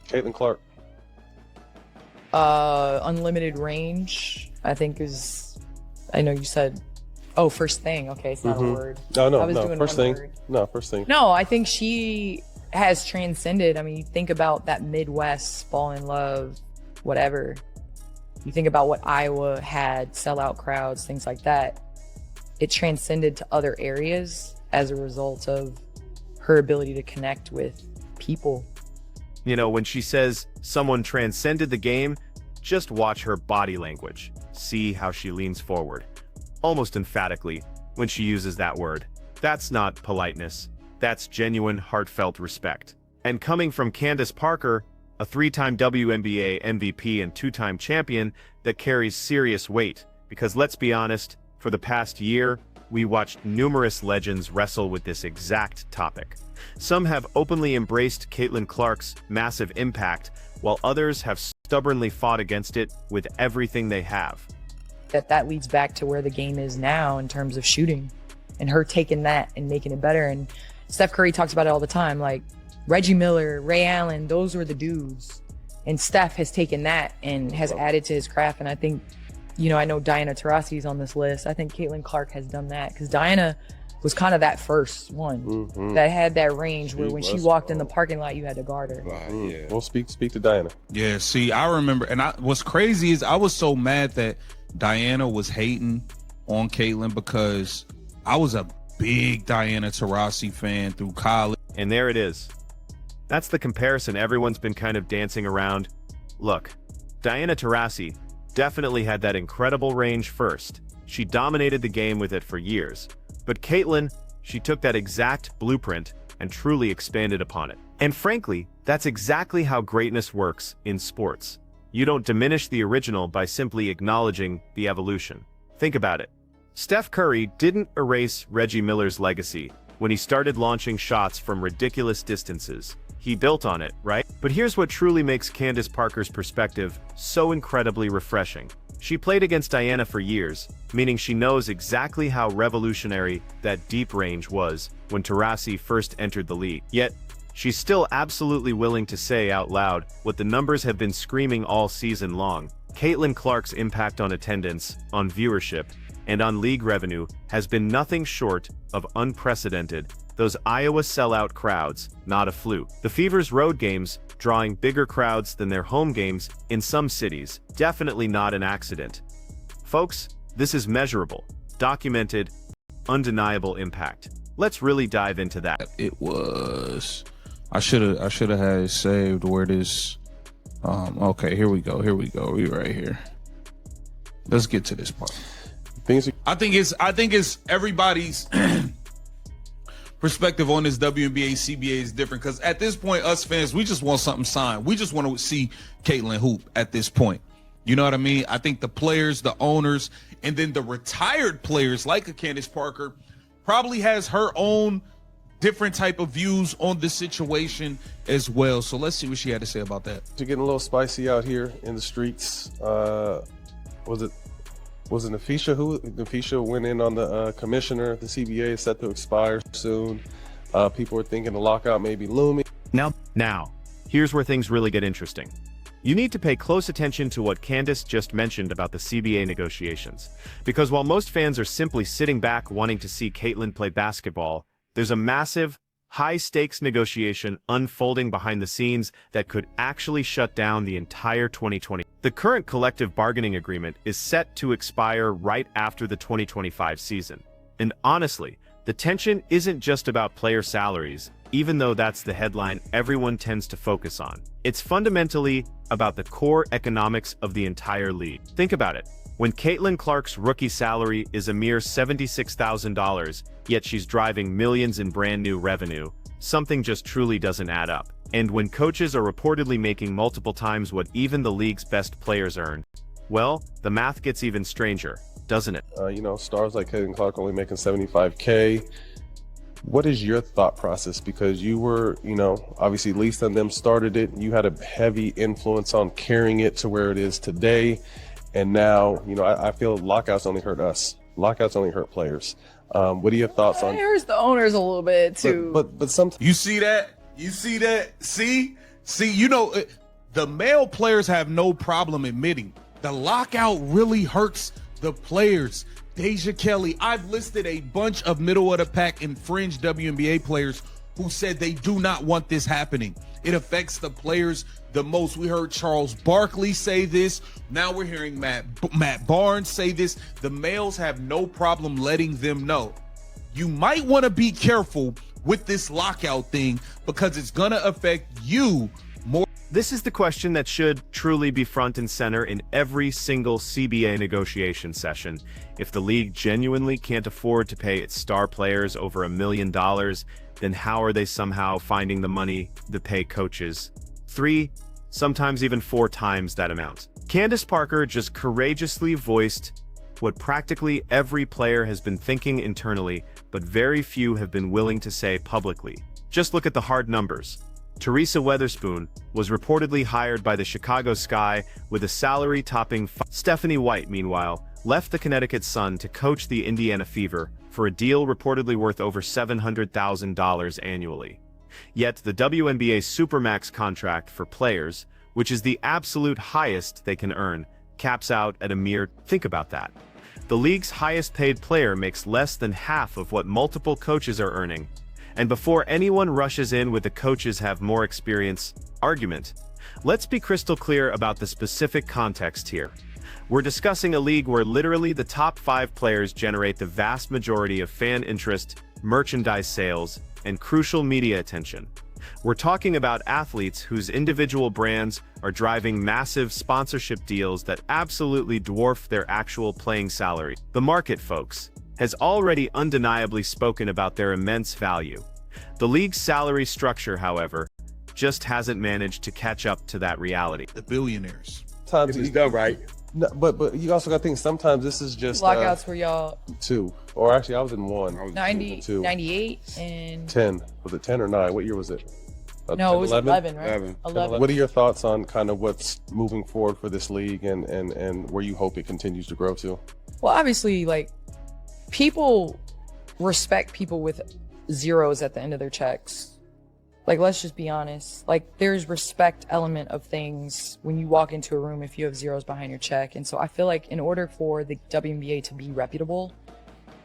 Caitlin Clark. Unlimited range, I think is, I know you said, oh, first thing. Okay, it's not a word. No, I was doing first one thing. word. No, first thing. No, I think she has transcended. I mean, you think about that Midwest, fall in love, whatever. You think about what Iowa had, sellout crowds, things like that. It transcended to other areas as a result of her ability to connect with people. You know, when she says someone transcended the game, just watch her body language. See how she leans forward, almost emphatically, when she uses that word. That's not politeness. That's genuine, heartfelt respect. And coming from daceParker, a 3-time WNBA MVP and 2-time champion, that carries serious weight. Because let's be honest, for the past year, we watched numerous legends wrestle with this exact topic. Some have openly embraced Caitlin Clark's massive impact, while others have stubbornly fought against it with everything they have. That leads back to where the game is now in terms of shooting, and her taking that and making it better. And Steph Curry talks about it all the time, like Reggie Miller, Ray Allen, those were the dudes. And Steph has taken that and has added to his craft. And I think, you know, I know Diana Taurasi's on this list. I think Caitlin Clark has done that because Diana was kind of that first one that had that range where when she walked in the parking lot, you had to guard her. Yeah. We'll speak to Diana. Yeah, see, I remember, and what's crazy is I was so mad that Diana was hating on Caitlin because I was a big Diana Taurasi fan through college. And there it is. That's the comparison everyone's been kind of dancing around. Look, Diana Taurasi definitely had that incredible range first. She dominated the game with it for years. But Caitlin, she took that exact blueprint and truly expanded upon it. And frankly, that's exactly how greatness works in sports. You don't diminish the original by simply acknowledging the evolution. Think about it. Steph Curry didn't erase Reggie Miller's legacy when he started launching shots from ridiculous distances. He built on it, right? But here's what truly makes daceParker's perspective so incredibly refreshing. She played against Diana for years, meaning she knows exactly how revolutionary that deep range was when Taurasi first entered the league. Yet, she's still absolutely willing to say out loud what the numbers have been screaming all season long. Caitlin Clark's impact on attendance, on viewership, and on league revenue has been nothing short of unprecedented. Those Iowa sellout crowds, not a fluke. The Fever's road games drawing bigger crowds than their home games in some cities, definitely not an accident. Folks, this is measurable, documented, undeniable impact. Let's really dive into that. It was, I should have had it saved where this, okay, here we go, we right here. Let's get to this part. I think it's everybody's perspective on this WNBA, CBA is different because at this point, us fans, we just want something signed. We just want to see Caitlin hoop at this point. You know what I mean? I think the players, the owners, and then the retired players like a daceParker probably has her own different type of views on the situation as well. So let's see what she had to say about that. You're getting a little spicy out here in the streets. Was it Nafisha? Nafisha went in on the commissioner. The CBA is set to expire soon. People are thinking the lockout may be looming. Now, here's where things really get interesting. You need to pay close attention to what Candace just mentioned about the CBA negotiations. Because while most fans are simply sitting back wanting to see Caitlin play basketball, there's a massive, high-stakes negotiation unfolding behind the scenes that could actually shut down the entire 2020. The current collective bargaining agreement is set to expire right after the 2025 season. And honestly, the tension isn't just about player salaries, even though that's the headline everyone tends to focus on. It's fundamentally about the core economics of the entire league. Think about it. When Caitlin Clark's rookie salary is a mere $76,000, yet she's driving millions in brand new revenue, something just truly doesn't add up. And when coaches are reportedly making multiple times what even the league's best players earn, well, the math gets even stranger, doesn't it? You know, stars like Caitlin Clark only making $75K. What is your thought process? Because you were, you know, obviously Lisa and them started it. You had a heavy influence on carrying it to where it is today. And now, you know, I feel lockouts only hurt us. Lockouts only hurt players. What are your thoughts on? It hurts the owners a little bit too. But sometimes you see that? See? See, the male players have no problem admitting the lockout really hurts the players. Deja Kelly, I've listed a bunch of middle of the pack and fringe WNBA players who said they do not want this happening. It affects the players the most. We heard Charles Barkley say this. Now we're hearing Matt Barnes say this. The males have no problem letting them know. You might want to be careful with this lockout thing because it's going to affect you more. This is the question that should truly be front and center in every single CBA negotiation session. If the league genuinely can't afford to pay its star players over $1 million, then how are they somehow finding the money to pay coaches 3, sometimes even 4 times that amount? daceParker just courageously voiced what practically every player has been thinking internally, but very few have been willing to say publicly. Just look at the hard numbers. Teresa Weatherspoon was reportedly hired by the Chicago Sky with a salary topping Stephanie White, meanwhile, left the Connecticut Sun to coach the Indiana Fever for a deal reportedly worth over $700,000 annually. Yet the WNBA Supermax contract for players, which is the absolute highest they can earn, caps out at a mere, think about that. The league's highest paid player makes less than half of what multiple coaches are earning. And before anyone rushes in with the coaches have more experience argument, let's be crystal clear about the specific context here. We're discussing a league where literally the top 5 players generate the vast majority of fan interest, merchandise sales, and crucial media attention. We're talking about athletes whose individual brands are driving massive sponsorship deals that absolutely dwarf their actual playing salary. The market, folks, has already undeniably spoken about their immense value. The league's salary structure, however, just hasn't managed to catch up to that reality. The billionaires. Times It's done right. No, but you also got to think sometimes this is just Lockouts for y'all 2, or actually I was in 1. 90, 2. 98 and 10. Was it 10 or 9? What year was it? no, it was 11, right? 11. 11. What are your thoughts on kind of what's moving forward for this league and where you hope it continues to grow to? Well, obviously, like, people respect people with zeros at the end of their checks. Like, let's just be honest. Like, there's respect element of things when you walk into a room if you have zeros behind your check. And so I feel like in order for the WNBA to be reputable.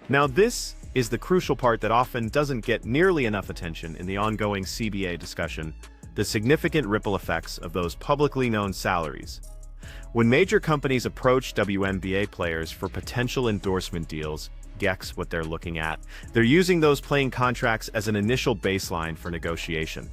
Now this is the crucial part that often doesn't get nearly enough attention in the ongoing CBA discussion, the significant ripple effects of those publicly known salaries. When major companies approach WNBA players for potential endorsement deals, guess what they're looking at? They're using those playing contracts as an initial baseline for negotiation.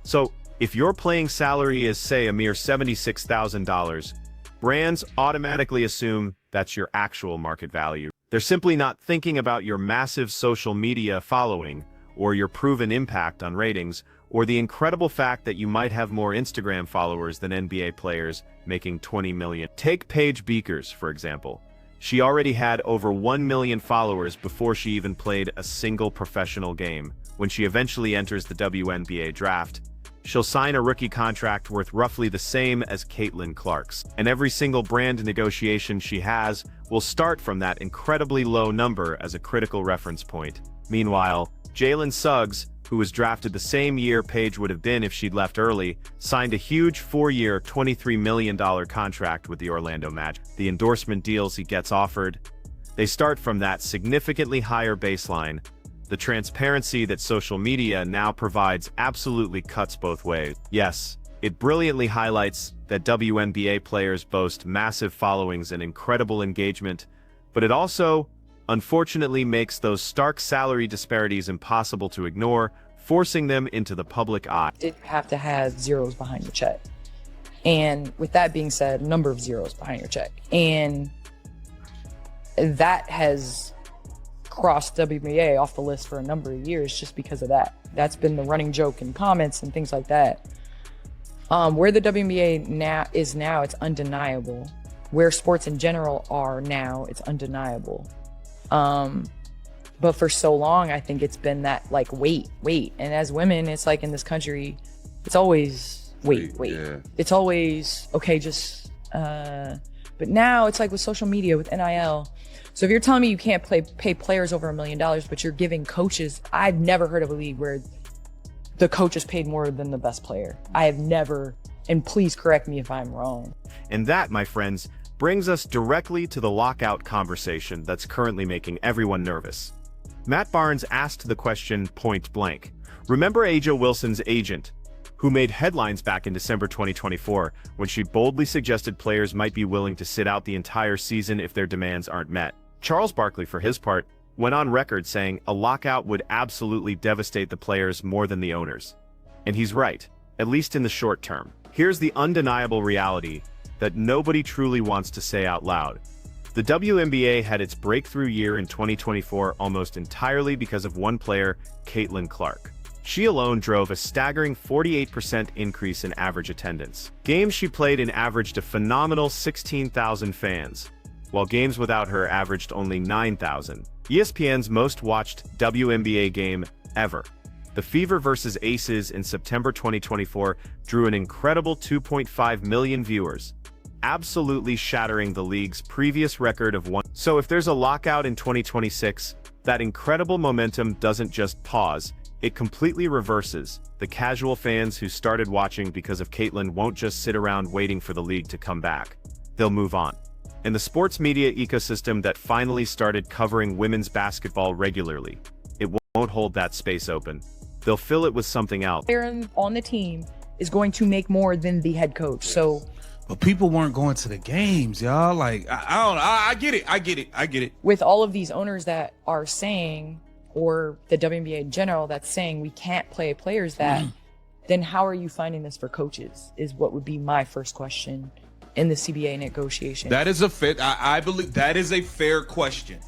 So, if your playing salary is, say, a mere $76,000, brands automatically assume that's your actual market value. They're simply not thinking about your massive social media following, or your proven impact on ratings, or the incredible fact that you might have more Instagram followers than NBA players making $20 million. Take Paige Beakers, for example. She already had over 1 million followers before she even played a single professional game. When she eventually enters the WNBA draft, she'll sign a rookie contract worth roughly the same as Caitlin Clark's. And every single brand negotiation she has will start from that incredibly low number as a critical reference point. Meanwhile, Jalen Suggs, who was drafted the same year Paige would have been if she'd left early, signed a huge 4-year, $23 million contract with the Orlando Magic. The endorsement deals he gets offered, they start from that significantly higher baseline. The transparency that social media now provides absolutely cuts both ways. Yes, it brilliantly highlights that WNBA players boast massive followings and incredible engagement, but it also, unfortunately, makes those stark salary disparities impossible to ignore, forcing them into the public eye. Did have to have zeros behind your check. And with that being said, a number of zeros behind your check. And that has crossed WNBA off the list for a number of years just because of that. That's been the running joke in comments and things like that. Where the WNBA now, it's undeniable. Where sports in general are now, it's undeniable. But for so long, I think it's been that, like, wait. And as women, it's like in this country, it's always wait. Yeah. It's always, okay, just, but now it's like with social media, with NIL. So if you're telling me you can't pay players over $1 million, but you're giving coaches, I've never heard of a league where the coach is paid more than the best player. I have never, and please correct me if I'm wrong. And that, my friends, brings us directly to the lockout conversation that's currently making everyone nervous. Matt Barnes asked the question point blank. Remember A'ja Wilson's agent, who made headlines back in December 2024 when she boldly suggested players might be willing to sit out the entire season if their demands aren't met? Charles Barkley, for his part, went on record saying a lockout would absolutely devastate the players more than the owners. And he's right, at least in the short term. Here's the undeniable reality that nobody truly wants to say out loud. The WNBA had its breakthrough year in 2024 almost entirely because of one player, Caitlin Clark. She alone drove a staggering 48% increase in average attendance. Games she played in averaged a phenomenal 16,000 fans, while games without her averaged only 9,000. ESPN's most watched WNBA game ever, the Fever vs. Aces in September 2024, drew an incredible 2.5 million viewers, absolutely shattering the league's previous record of one. So if there's a lockout in 2026, that incredible momentum doesn't just pause, it completely reverses. The casual fans who started watching because of Caitlin won't just sit around waiting for the league to come back. They'll move on. And the sports media ecosystem that finally started covering women's basketball regularly, it won't hold that space open. They'll fill it with something else. Player on the team is going to make more than the head coach. So, but people weren't going to the games, y'all. Like, I don't know. I get it. with all of these owners that are saying, or the WNBA in general that's saying we can't play players that, then how are you finding this for coaches is what would be my first question in the CBA negotiation. That is a fit. I believe that is a fair question.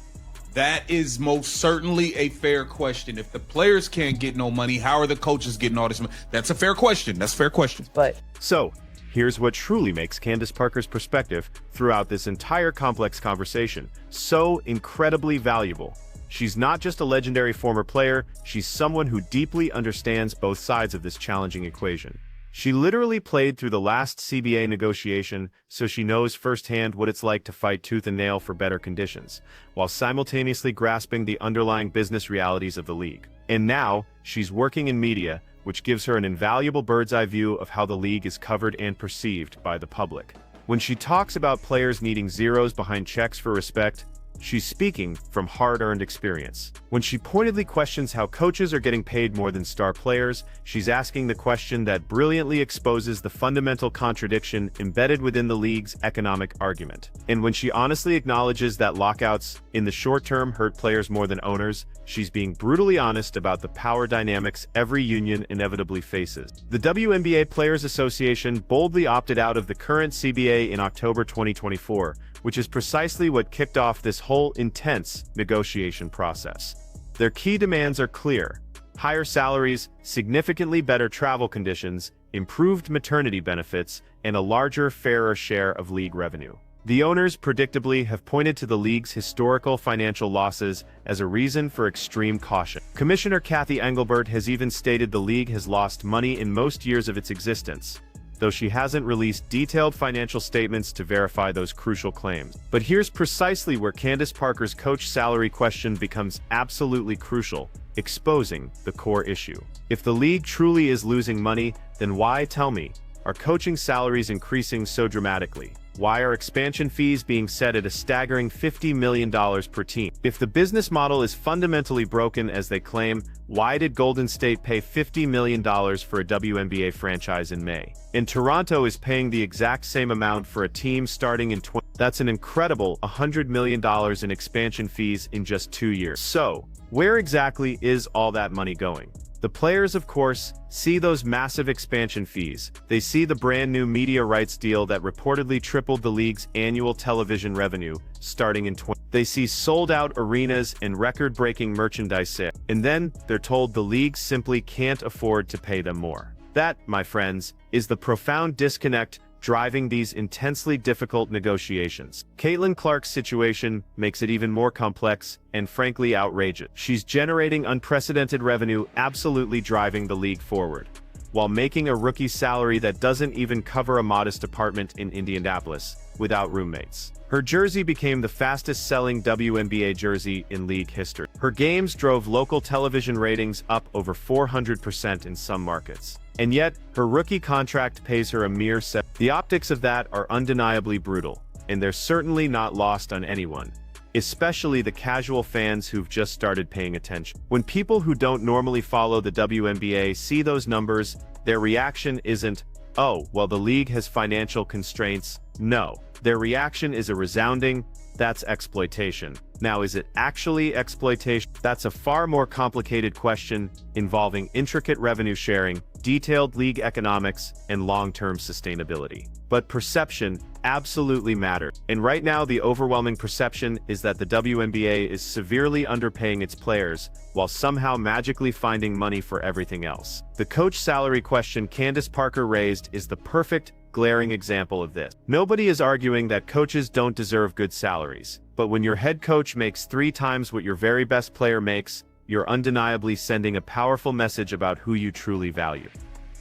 That is most certainly a fair question. If the players can't get no money, how are the coaches getting all this money? That's a fair question. That's a fair question. But So, here's what truly makes daceParker's perspective throughout this entire complex conversation so incredibly valuable. She's not just a legendary former player, she's someone who deeply understands both sides of this challenging equation. She literally played through the last CBA negotiation, so she knows firsthand what it's like to fight tooth and nail for better conditions, while simultaneously grasping the underlying business realities of the league. And now, she's working in media, which gives her an invaluable bird's-eye view of how the league is covered and perceived by the public. When she talks about players needing zeros behind checks for respect, she's speaking from hard-earned experience. When she pointedly questions how coaches are getting paid more than star players, she's asking the question that brilliantly exposes the fundamental contradiction embedded within the league's economic argument. And when she honestly acknowledges that lockouts, in the short term, hurt players more than owners, she's being brutally honest about the power dynamics every union inevitably faces. The WNBA Players Association boldly opted out of the current CBA in October 2024, which is precisely what kicked off this whole intense negotiation process. Their key demands are clear: higher salaries, significantly better travel conditions, improved maternity benefits, and a larger, fairer share of league revenue. The owners, predictably, have pointed to the league's historical financial losses as a reason for extreme caution. Commissioner Kathy Engelbert has even stated the league has lost money in most years of its existence, though she hasn't released detailed financial statements to verify those crucial claims. But here's precisely where daceParker's coach salary question becomes absolutely crucial, exposing the core issue. If the league truly is losing money, then why, tell me, are coaching salaries increasing so dramatically? Why are expansion fees being set at a staggering $50 million per team? If the business model is fundamentally broken as they claim, why did Golden State pay $50 million for a WNBA franchise in May? And Toronto is paying the exact same amount for a team starting in That's an incredible $100 million in expansion fees in just 2 years. So, where exactly is all that money going? The players, of course, see those massive expansion fees. They see the brand new media rights deal that reportedly tripled the league's annual television revenue, starting in They see sold-out arenas and record-breaking merchandise sales. And then, they're told the league simply can't afford to pay them more. That, my friends, is the profound disconnect driving these intensely difficult negotiations. Caitlin Clark's situation makes it even more complex and frankly outrageous. She's generating unprecedented revenue, absolutely driving the league forward, while making a rookie salary that doesn't even cover a modest apartment in Indianapolis. without roommates. Her jersey became the fastest-selling WNBA jersey in league history. Her games drove local television ratings up over 400% in some markets. And yet, her rookie contract pays her a mere $7 million. The optics of that are undeniably brutal, and they're certainly not lost on anyone, especially the casual fans who've just started paying attention. When people who don't normally follow the WNBA see those numbers, their reaction isn't, "Oh, well, the league has financial constraints." No. Their reaction is a resounding, "That's exploitation." Now, is it actually exploitation? That's a far more complicated question involving intricate revenue sharing, detailed league economics, and long-term sustainability. But perception absolutely matters. And right now, the overwhelming perception is that the WNBA is severely underpaying its players while somehow magically finding money for everything else. The coach salary question Candace Parker raised is the perfect, glaring example of this. Nobody is arguing that coaches don't deserve good salaries, but when your head coach makes 3 times what your very best player makes, you're undeniably sending a powerful message about who you truly value.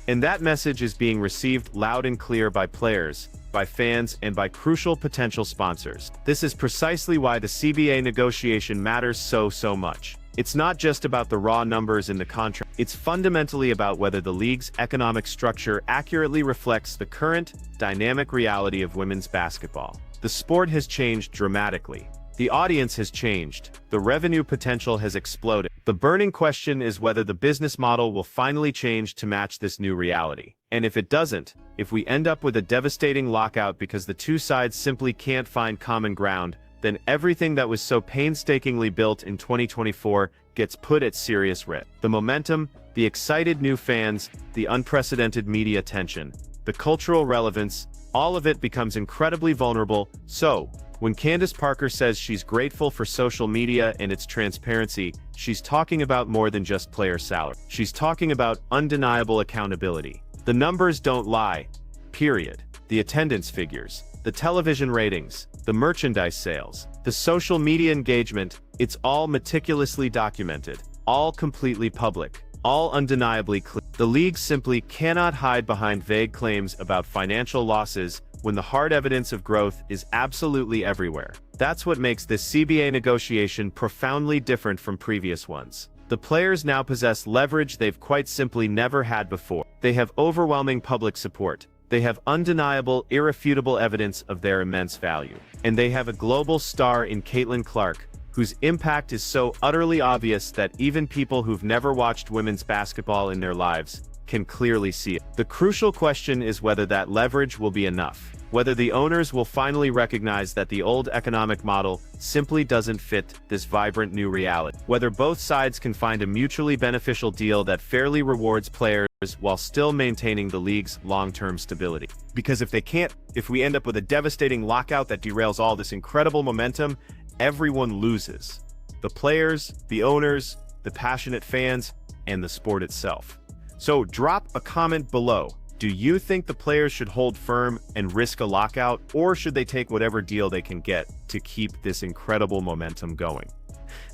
And that message is being received loud and clear by players, by fans, and by crucial potential sponsors. This is precisely why the CBA negotiation matters so much. It's not just about the raw numbers in the contract. It's fundamentally about whether the league's economic structure accurately reflects the current, dynamic reality of women's basketball. The sport has changed dramatically. The audience has changed. The revenue potential has exploded. The burning question is whether the business model will finally change to match this new reality. And if it doesn't, if we end up with a devastating lockout because the two sides simply can't find common ground, then everything that was so painstakingly built in 2024 gets put at serious risk. The momentum, the excited new fans, the unprecedented media attention, the cultural relevance, all of it becomes incredibly vulnerable. So, when Candace Parker says she's grateful for social media and its transparency, she's talking about more than just player salary. She's talking about undeniable accountability. The numbers don't lie, period. The attendance figures, the television ratings, the merchandise sales, the social media engagement, it's all meticulously documented, all completely public, all undeniably clear. The league simply cannot hide behind vague claims about financial losses when the hard evidence of growth is absolutely everywhere. That's what makes this CBA negotiation profoundly different from previous ones. The players now possess leverage they've quite simply never had before. They have overwhelming public support. They have undeniable, irrefutable evidence of their immense value. And they have a global star in Caitlin Clark, whose impact is so utterly obvious that even people who've never watched women's basketball in their lives can clearly see it. The crucial question is whether that leverage will be enough. Whether the owners will finally recognize that the old economic model simply doesn't fit this vibrant new reality. Whether both sides can find a mutually beneficial deal that fairly rewards players while still maintaining the league's long-term stability. Because if they can't, if we end up with a devastating lockout that derails all this incredible momentum, everyone loses. The players, the owners, the passionate fans, and the sport itself. So drop a comment below. Do you think the players should hold firm and risk a lockout, or should they take whatever deal they can get to keep this incredible momentum going?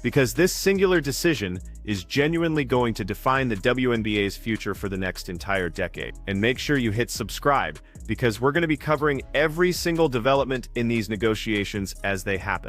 Because this singular decision is genuinely going to define the WNBA's future for the next entire decade. And make sure you hit subscribe, because we're going to be covering every single development in these negotiations as they happen.